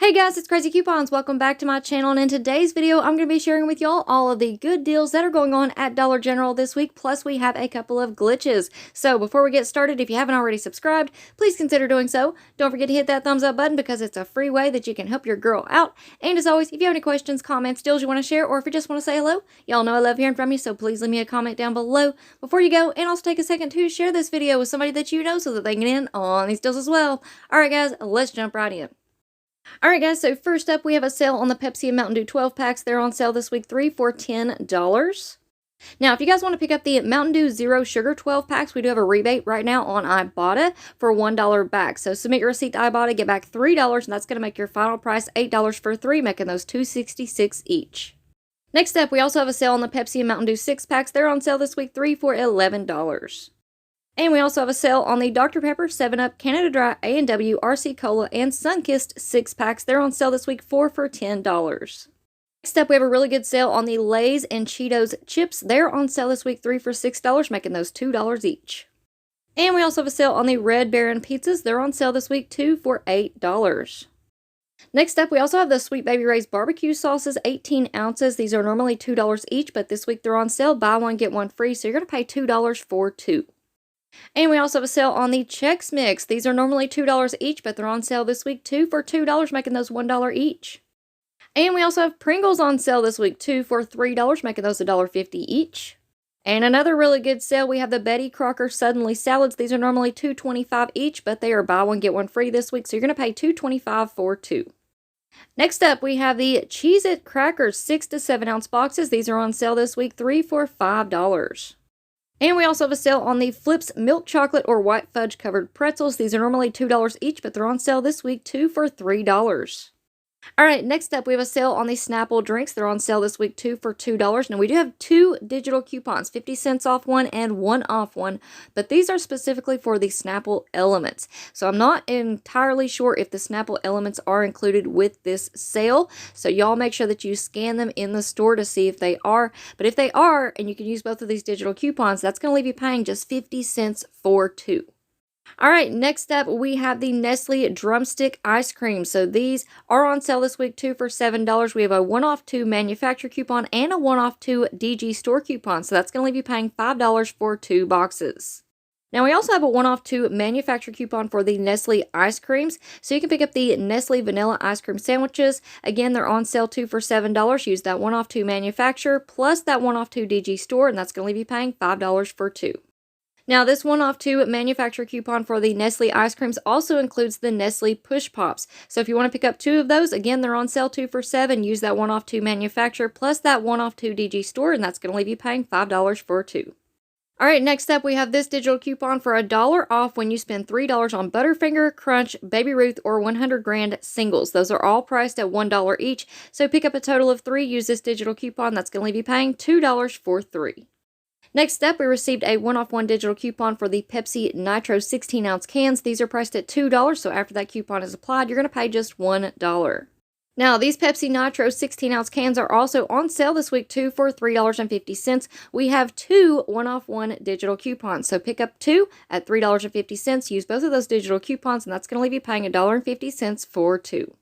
Hey guys, it's Crazy Coupons. Welcome back to my channel, and in today's video, I'm going to be sharing with y'all all of the good deals that are going on at Dollar General this week, plus we have a couple of glitches. So before we get started, if you haven't already subscribed, please consider doing so. Don't forget to hit that thumbs up button because it's a free way that you can help your girl out. And as always, if you have any questions, comments, deals you want to share, or if you just want to say hello, y'all know I love hearing from you, so please leave me a comment down below before you go, and also take a second to share this video with somebody that you know so that they can get in on these deals as well. Alright guys, let's jump right in. Alright guys, so first up we have a sale on the Pepsi and Mountain Dew 12 packs. They're on sale this week, 3 for $10. Now, if you guys want to pick up the Mountain Dew Zero Sugar 12 packs, we do have a rebate right now on Ibotta for $1 back. So submit your receipt to Ibotta, get back $3, and that's going to make your final price $8 for 3, making those $2.66 each. Next up, we also have a sale on the Pepsi and Mountain Dew 6 packs. They're on sale this week, 3 for $11. And we also have a sale on the Dr. Pepper, 7-Up, Canada Dry, A&W, RC Cola, and Sunkist 6 packs. They're on sale this week, 4 for $10. Next up, we have a really good sale on the Lay's and Cheetos chips. They're on sale this week, 3 for $6, making those $2 each. And we also have a sale on the Red Baron pizzas. They're on sale this week, 2 for $8. Next up, we also have the Sweet Baby Ray's barbecue sauces, 18 ounces. These are normally $2 each, but this week they're on sale. Buy one, get one free, so you're going to pay $2 for 2. And we also have a sale on the Chex Mix. These are normally $2 each, but they're on sale this week, 2 for $2, making those $1 each. And we also have Pringles on sale this week, 2 for $3, making those $1.50 each. And another really good sale, we have the Betty Crocker Suddenly Salads. These are normally $2.25 each, but they are buy one, get one free this week, so you're going to pay $2.25 for 2. Next up, we have the Cheez-It Crackers 6 to 7 ounce boxes. These are on sale this week, 3 for $5. And we also have a sale on the Flips Milk Chocolate or White Fudge Covered Pretzels. These are normally $2 each, but they're on sale this week, 2 for $3. Alright, next up we have a sale on the Snapple drinks. They're on sale this week, 2 for $2. Now we do have 2 digital coupons, 50 cents off one and 1 off one, but these are specifically for the Snapple Elements. So I'm not entirely sure if the Snapple Elements are included with this sale, so y'all make sure that you scan them in the store to see if they are. But if they are, and you can use both of these digital coupons, that's going to leave you paying just 50 cents for 2. Alright, next up we have the Nestle Drumstick Ice Cream. So these are on sale this week, 2 for $7. We have a 1 off 2 manufacturer coupon and a 1 off 2 DG store coupon. So that's going to leave you paying $5 for 2 boxes. Now we also have a 1 off 2 manufacturer coupon for the Nestle ice creams. So you can pick up the Nestle Vanilla Ice Cream Sandwiches. Again, they're on sale 2 for $7. Use that 1 off 2 manufacturer plus that 1 off 2 DG store, and that's going to leave you paying $5 for 2. Now, this 1 off 2 manufacturer coupon for the Nestle ice creams also includes the Nestle Push Pops. So if you want to pick up 2 of those, again, they're on sale 2 for $7. Use that 1 off 2 manufacturer plus that 1 off 2 DG store, and that's going to leave you paying $5 for 2. Alright, next up we have this digital coupon for $1 off when you spend $3 on Butterfinger, Crunch, Baby Ruth, or 100 Grand singles. Those are all priced at $1 each. So pick up a total of 3, use this digital coupon, that's going to leave you paying $2 for 3. Next up, we received a 1 off 1 digital coupon for the Pepsi Nitro 16 ounce cans. These are priced at $2, so after that coupon is applied, you're going to pay just $1. Now, these Pepsi Nitro 16 ounce cans are also on sale this week, 2 for $3.50. We have 2 1 off 1 digital coupons, so pick up 2 at $3.50. Use both of those digital coupons, and that's going to leave you paying $1.50 for 2.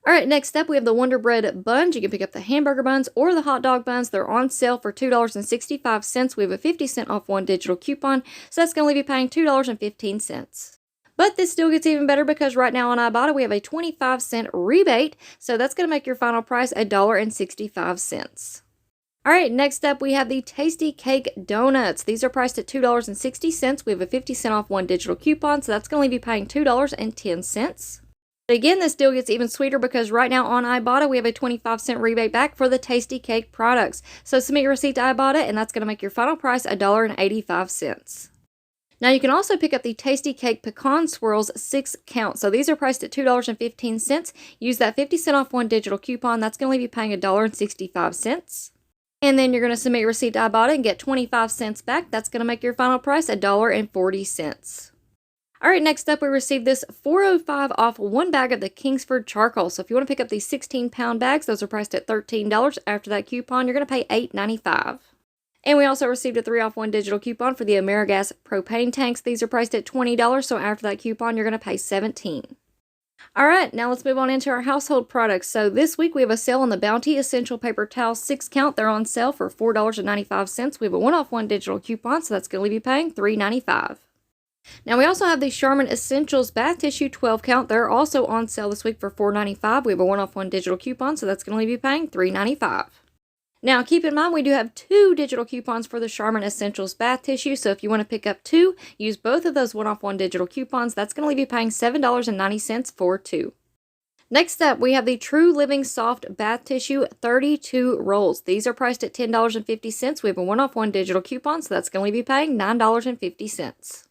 Alright, next up we have the Wonder Bread buns. You can pick up the hamburger buns or the hot dog buns. They're on sale for $2.65. We have a 50 cent off 1 digital coupon, so that's going to leave you paying $2.15. But this still gets even better because right now on Ibotta we have a 25-cent rebate, so that's going to make your final price $1.65. Alright, next up we have the Tasty Cake Donuts. These are priced at $2.60. We have a 50 cent off 1 digital coupon, so that's going to leave you paying $2.10. But again, this deal gets even sweeter because right now on Ibotta, we have a 25-cent rebate back for the Tasty Cake products. So submit your receipt to Ibotta, and that's going to make your final price $1.85. Now, you can also pick up the Tasty Cake Pecan Swirls 6 count. So these are priced at $2.15. Use that 50 cent off 1 digital coupon. That's going to leave you paying $1.65. And then you're going to submit your receipt to Ibotta and get 25 cents back. That's going to make your final price $1.40. Alright, next up we received this $4.05 off 1 bag of the Kingsford charcoal. So if you want to pick up these 16-pound bags, those are priced at $13. After that coupon, you're going to pay $8.95. And we also received a 3 off 1 digital coupon for the Amerigas propane tanks. These are priced at $20, so after that coupon, you're going to pay $17. All right, now let's move on into our household products. So this week we have a sale on the Bounty Essential Paper Towels 6 count. They're on sale for $4.95. We have a 1-off-1 digital coupon, so that's going to leave you paying $3.95. Now we also have the Charmin Essentials Bath Tissue 12 count. They're also on sale this week for $4.95. We have a 1-off-1 digital coupon, so that's going to leave you paying $3.95. Now, keep in mind, we do have 2 digital coupons for the Charmin Essentials Bath Tissue, so if you want to pick up 2, use both of those 1-off-1 digital coupons. That's going to leave you paying $7.90 for 2. Next up, we have the True Living Soft Bath Tissue 32 rolls. These are priced at $10.50. We have a 1-off-1 digital coupon, so that's going to leave you paying $9.50.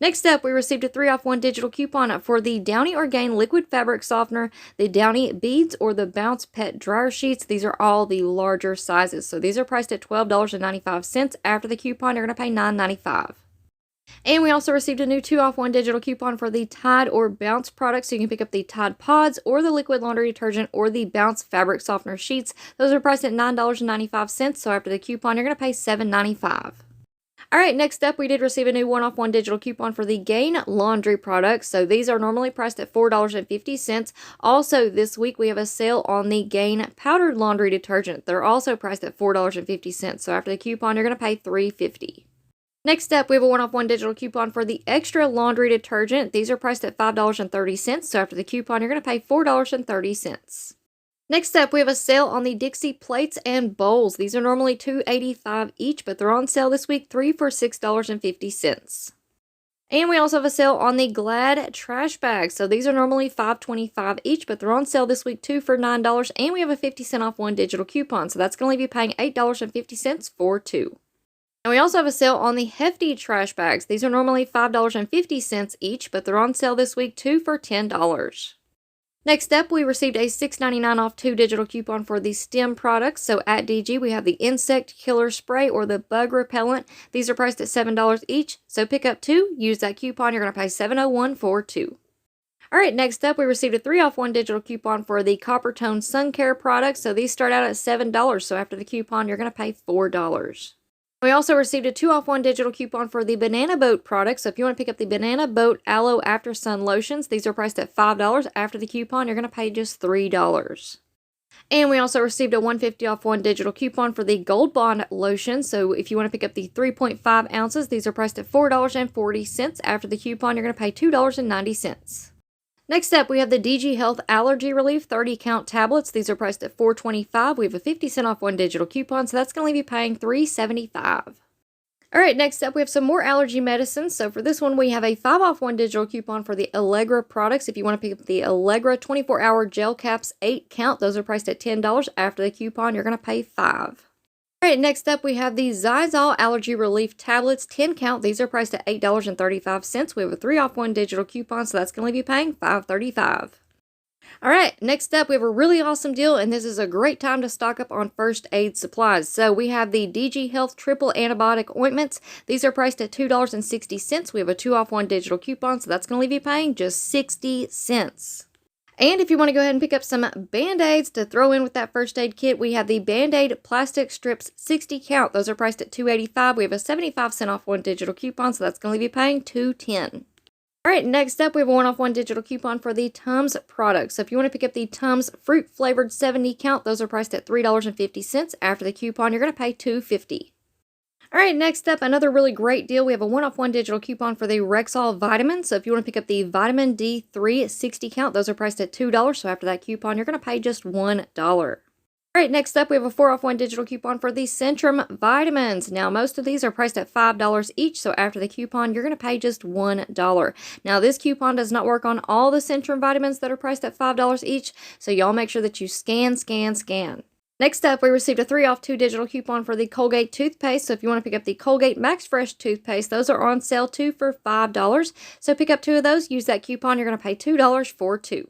Next up, we received a 3-off-1 digital coupon for the Downy Orgain Liquid Fabric Softener, the Downy Beads, or the Bounce Pet Dryer Sheets. These are all the larger sizes. So these are priced at $12.95. After the coupon, you're going to pay $9.95. And we also received a new 2-off-1 digital coupon for the Tide or Bounce products. So you can pick up the Tide Pods, or the Liquid Laundry Detergent, or the Bounce Fabric Softener Sheets. Those are priced at $9.95. So after the coupon, you're going to pay $7.95. All right, next up, we did receive a new 1-off-1 digital coupon for the Gain laundry products. So these are normally priced at $4.50. Also, this week, we have a sale on the Gain powdered laundry detergent. They're also priced at $4.50. So after the coupon, you're going to pay $3.50. Next up, we have a 1-off-1 digital coupon for the Extra laundry detergent. These are priced at $5.30. So after the coupon, you're going to pay $4.30. Next up, we have a sale on the Dixie plates and bowls. These are normally $2.85 each, but they're on sale this week, 3 for $6.50. And we also have a sale on the Glad trash bags. So these are normally $5.25 each, but they're on sale this week, 2 for $9. And we have a 50-cent off 1 digital coupon. So that's going to leave you paying $8.50 for 2. And we also have a sale on the Hefty trash bags. These are normally $5.50 each, but they're on sale this week, 2 for $10. Next up, we received a $6.99 off 2 digital coupon for the STEM products. So at DG, we have the Insect Killer Spray or the Bug Repellent. These are priced at $7 each. So pick up 2, use that coupon, you're going to pay $7.01 for 2. All right, next up, we received a 3-off-1 digital coupon for the Copper Tone Sun Care products. So these start out at $7. So after the coupon, you're going to pay $4. We also received a 2-off-1 digital coupon for the Banana Boat products. So if you want to pick up the Banana Boat Aloe After Sun Lotions, these are priced at $5. After the coupon, you're going to pay just $3. And we also received a $1.50 off 1 digital coupon for the Gold Bond Lotion. So if you want to pick up the 3.5 ounces, these are priced at $4.40. After the coupon, you're going to pay $2.90. Next up, we have the DG Health Allergy Relief 30 count tablets. These are priced at $4.25. We have a 50-cent off 1 digital coupon, so that's going to leave you paying $3.75. All right, next up, we have some more allergy medicines. So for this one, we have a 5-off-1 digital coupon for the Allegra products. If you want to pick up the Allegra 24-hour gel caps 8 count, those are priced at $10. After the coupon, you're going to pay $5. All right, next up, we have the Zizal Allergy Relief Tablets 10 count. These are priced at $8.35. We have a 3-off-1 digital coupon, so that's going to leave you paying $5.35. All right, next up, we have a really awesome deal, and this is a great time to stock up on first aid supplies. So we have the DG Health Triple Antibiotic Ointments. These are priced at $2.60. We have a 2-off-1 digital coupon, so that's going to leave you paying just 60 cents. And if you want to go ahead and pick up some Band-Aids to throw in with that first aid kit, we have the Band-Aid Plastic Strips 60 count. Those are priced at $2.85. We have a 75-cent off 1 digital coupon, so that's going to leave you paying $2.10. All right, next up, we have a 1-off-1 digital coupon for the Tums products. So if you want to pick up the Tums Fruit Flavored 70 count, those are priced at $3.50. After the coupon, you're going to pay $2.50. All right, next up, another really great deal. We have a 1-off-1 digital coupon for the Rexall vitamins. So if you want to pick up the Vitamin D3 60 count, those are priced at $2. So after that coupon, you're going to pay just $1. All right, next up, we have a 4-off-1 digital coupon for the Centrum vitamins. Now, most of these are priced at $5 each. So after the coupon, you're going to pay just $1. Now, this coupon does not work on all the Centrum vitamins that are priced at $5 each. So y'all make sure that you scan. Next up, we received a 3-off-2 digital coupon for the Colgate toothpaste. So if you want to pick up the Colgate Max Fresh toothpaste, those are on sale too for $5. So pick up 2 of those, use that coupon, you're going to pay $2 for 2.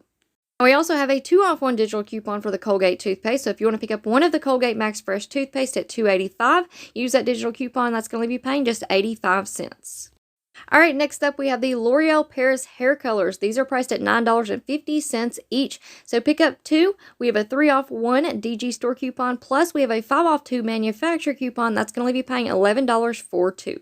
We also have a 2-off-1 digital coupon for the Colgate toothpaste. So if you want to pick up one of the Colgate Max Fresh toothpaste at $2.85, use that digital coupon, that's going to leave you paying just 85 cents. All right, next up, we have the L'Oreal Paris hair colors. These are priced at $9.50 each. So pick up 2. We have a 3-off-1 DG store coupon, plus we have a 5-off-2 manufacturer coupon. That's going to leave you paying $11 for 2.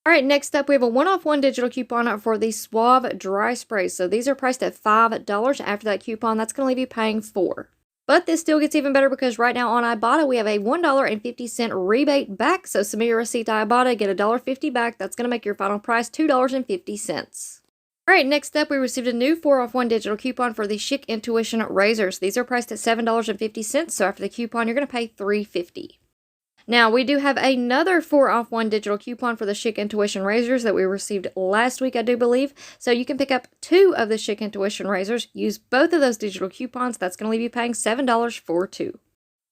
All right, next up, we have a 1-off-1 digital coupon for the Suave dry sprays. So these are priced at $5. After that coupon, that's going to leave you paying $4. But this still gets even better because right now on Ibotta, we have a $1.50 rebate back. So submit your receipt to Ibotta, get $1.50 back. That's going to make your final price $2.50. All right, next up, we received a new 4-off-1 digital coupon for the Schick Intuition razors. These are priced at $7.50. So after the coupon, you're going to pay $3.50. Now, we do have another 4-off-1 digital coupon for the Schick Intuition razors that we received last week, I do believe. So you can pick up 2 of the Schick Intuition razors, use both of those digital coupons. That's going to leave you paying $7 for 2.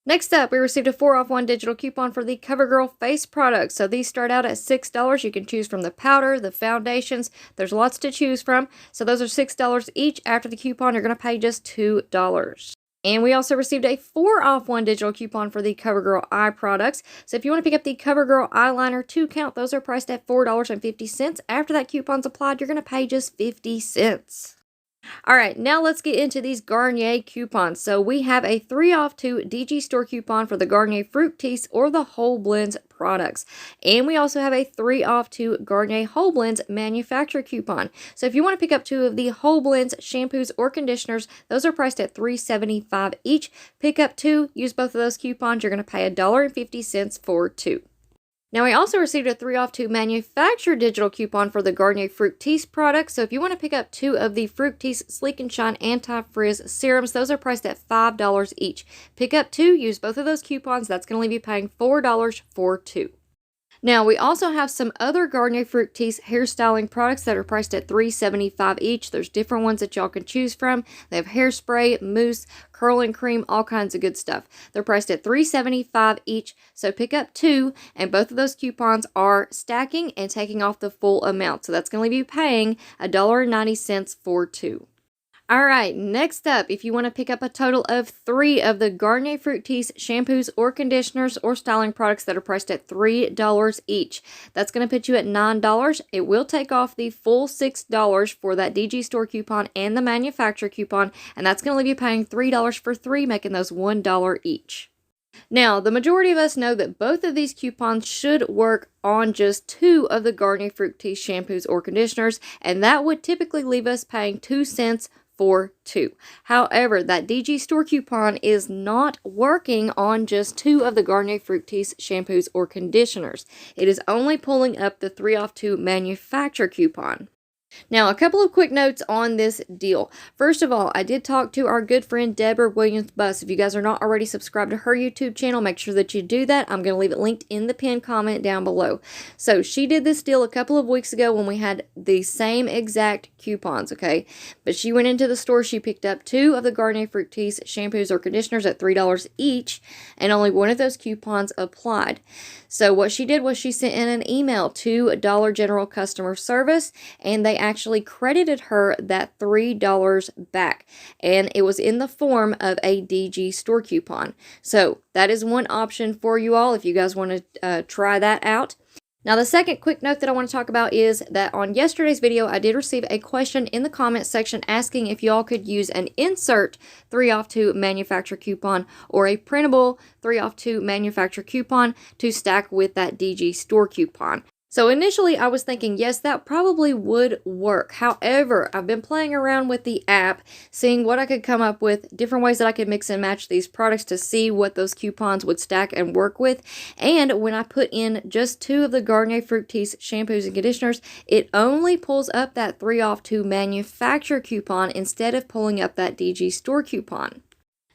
Next up, we received a 4-off-1 digital coupon for the CoverGirl face products. So these start out at $6. You can choose from the powder, the foundations. There's lots to choose from. So those are $6 each. After the coupon, you're going to pay just $2. And we also received a 4-off-1 digital coupon for the CoverGirl eye products. So if you want to pick up the CoverGirl eyeliner 2 count, those are priced at $4.50. After that coupon's applied, you're going to pay just 50 cents. All right, now let's get into these Garnier coupons. So we have a 3-off-2 DG store coupon for the Garnier Fruit Teas or the Whole Blends products. And we also have a 3-off-2 Garnier Whole Blends manufacturer coupon. So if you want to pick up 2 of the Whole Blends shampoos or conditioners, those are priced at $3.75 each. Pick up 2, use both of those coupons, you're going to pay $1.50 for 2. Now, we also received a 3-off-2 manufacturer digital coupon for the Garnier Fruit Teas products. So if you want to pick up 2 of the Fruit Teas Sleek and Shine Anti-Frizz serums, those are priced at $5 each. Pick up 2, use both of those coupons. That's going to leave you paying $4 for 2. Now, we also have some other Garnier Fruit Teas hairstyling products that are priced at $3.75 each. There's different ones that y'all can choose from. They have hairspray, mousse, curling cream, all kinds of good stuff. They're priced at $3.75 each, so pick up 2, and both of those coupons are stacking and taking off the full amount. So that's going to leave you paying $1.90 for 2. All right, next up, if you want to pick up a total of 3 of the Garnier Fruit Teas shampoos or conditioners or styling products that are priced at $3 each, that's going to put you at $9. It will take off the full $6 for that DG store coupon and the manufacturer coupon, and that's going to leave you paying $3 for 3, making those $1 each. Now, the majority of us know that both of these coupons should work on just 2 of the Garnier Fruit Teas shampoos or conditioners, and that would typically leave us paying 2 cents for 2. However, that DG store coupon is not working on just 2 of the Garnier Fruit Teas shampoos or conditioners. It is only pulling up the 3-off-2 manufacturer coupon. Now, a couple of quick notes on this deal. First of all, I did talk to our good friend Debra Williams-Buss. If you guys are not already subscribed to her YouTube channel, make sure that you do that. I'm going to leave it linked in the pinned comment down below. So she did this deal a couple of weeks ago when we had the same exact coupons, okay? But she went into the store, she picked up 2 of the Garnier Fruit Teas shampoos or conditioners at $3 each, and only one of those coupons applied. So what she did was she sent in an email to Dollar General customer service, and they actually credited her that $3 back, and it was in the form of a DG store coupon. So that is one option for you all if you guys want to try that out. Now, the second quick note that I want to talk about is that on yesterday's video, I did receive a question in the comment section asking if y'all could use an insert 3-off-2 manufacturer coupon or a printable 3-off-2 manufacturer coupon to stack with that DG store coupon. So initially I was thinking, yes, that probably would work. However, I've been playing around with the app, seeing what I could come up with, different ways that I could mix and match these products to see what those coupons would stack and work with. And when I put in just 2 of the Garnier Fruit Teas shampoos and conditioners, it only pulls up that 3-off-2 manufacturer coupon instead of pulling up that DG store coupon.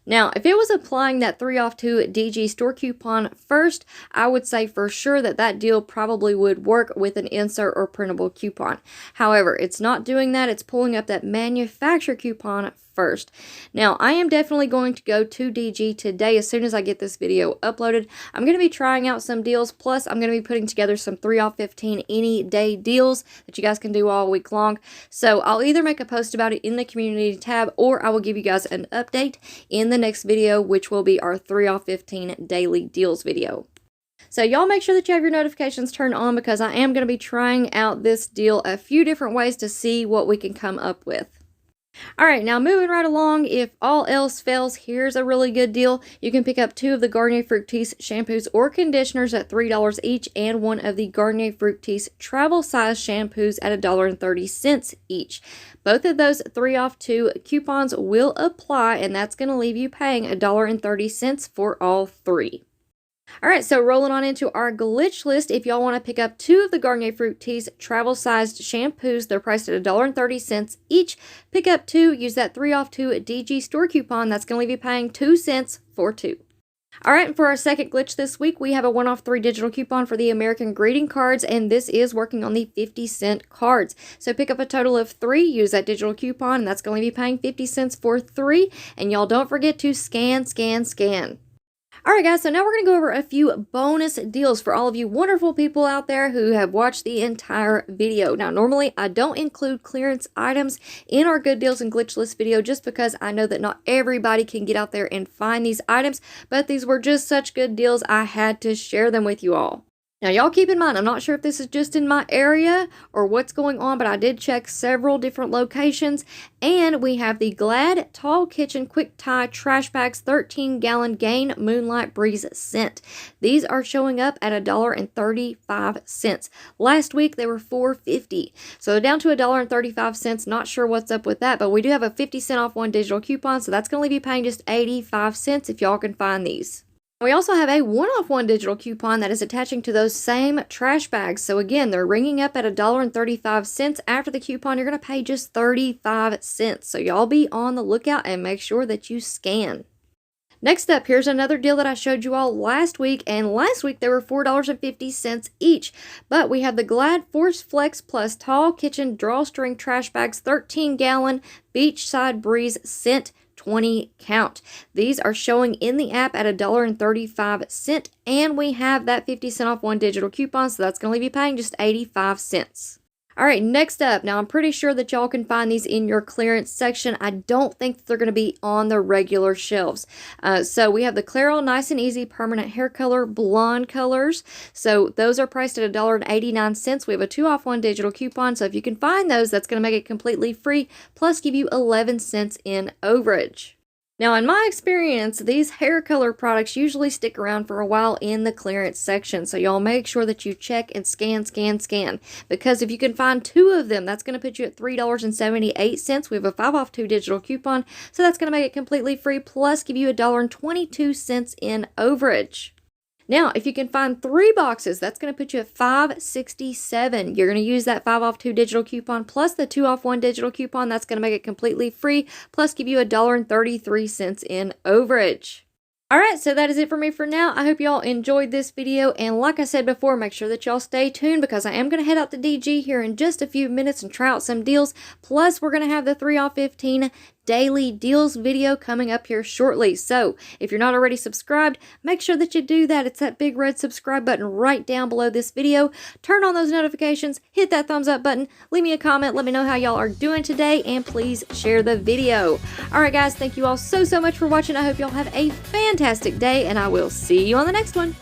Now, if it was applying that 3-off-2 DG store coupon first, I would say for sure that that deal probably would work with an insert or printable coupon. However, it's not doing that. It's pulling up that manufacturer coupon first. Now, I am definitely going to go to DG today as soon as I get this video uploaded. I'm going to be trying out some deals, plus I'm going to be putting together some 3-off-15 any day deals that you guys can do all week long. So I'll either make a post about it in the community tab, or I will give you guys an update in the next video, which will be our 3-off-15 daily deals video. So y'all make sure that you have your notifications turned on, because I am going to be trying out this deal a few different ways to see what we can come up with. All right, now moving right along, if all else fails, here's a really good deal. You can pick up 2 of the Garnier Fructis shampoos or conditioners at $3 each, and 1 of the Garnier Fructis travel size shampoos at $1.30 each. Both of those 3 off 2 coupons will apply, and that's going to leave you paying $1.30 for all 3. All right, so rolling on into our glitch list. If y'all want to pick up 2 of the Garnier Fructis travel-sized shampoos, they're priced at $1.30 each. Pick up 2, use that 3 off 2 DG store coupon. That's going to leave you paying 2 cents for 2. All right, and for our second glitch this week, we have a 1 off 3 digital coupon for the American greeting cards, and this is working on the 50-cent cards. So pick up a total of 3, use that digital coupon, and that's going to leave you paying 50 cents for 3. And y'all don't forget to scan, scan, scan. Alright guys, so now we're going to go over a few bonus deals for all of you wonderful people out there who have watched the entire video. Now normally I don't include clearance items in our good deals and glitch list video just because I know that not everybody can get out there and find these items, but these were just such good deals I had to share them with you all. Now, y'all keep in mind, I'm not sure if this is just in my area or what's going on, but I did check several different locations, and we have the Glad Tall Kitchen Quick Tie Trash Bags 13-gallon Gain Moonlight Breeze scent. These are showing up at $1.35. Last week, they were $4.50, so they're down to $1.35. Not sure what's up with that, but we do have a 50-cent off 1 digital coupon, so that's going to leave you paying just 85 cents if y'all can find these. We also have a 1 off 1 digital coupon that is attaching to those same trash bags. So again, they're ringing up at $1.35. After the coupon, you're going to pay just 35 cents. So y'all be on the lookout and make sure that you scan. Next up, here's another deal that I showed you all last week, and last week they were $4.50 each. But we have the Glad Force Flex Plus Tall Kitchen Drawstring Trash Bags 13-gallon Beachside Breeze Scent 20 count. These are showing in the app at $1.35, and we have that 50-cent off 1 digital coupon, so that's going to leave you paying just 85 cents. All right, next up, now I'm pretty sure that y'all can find these in your clearance section. I don't think that they're going to be on the regular shelves. So we have the Clairol Nice and Easy Permanent Hair Color Blonde colors. So those are priced at $1.89. We have a 2 off 1 digital coupon. So if you can find those, that's going to make it completely free, plus give you 11 cents in overage. Now, in my experience, these hair color products usually stick around for a while in the clearance section. So y'all make sure that you check and scan, scan, scan. Because if you can find 2 of them, that's going to put you at $3.78. We have a 5 off 2 digital coupon. So that's going to make it completely free, plus give you $1.22 in overage. Now, if you can find 3 boxes, that's going to put you at $5.67. You're going to use that 5 off 2 digital coupon plus the 2 off 1 digital coupon. That's going to make it completely free, plus give you $1.33 in overage. Alright, so that is it for me for now. I hope y'all enjoyed this video, and like I said before, make sure that y'all stay tuned because I am going to head out to DG here in just a few minutes and try out some deals. Plus, we're going to have the 3 off 15 daily deals video coming up here shortly. So if you're not already subscribed, make sure that you do that. It's that big red subscribe button right down below this video. Turn on those notifications, hit that thumbs up button, leave me a comment, let me know how y'all are doing today, and please share the video. Alright guys, thank you all so much for watching. I hope y'all have a fantastic day, and I will see you on the next one.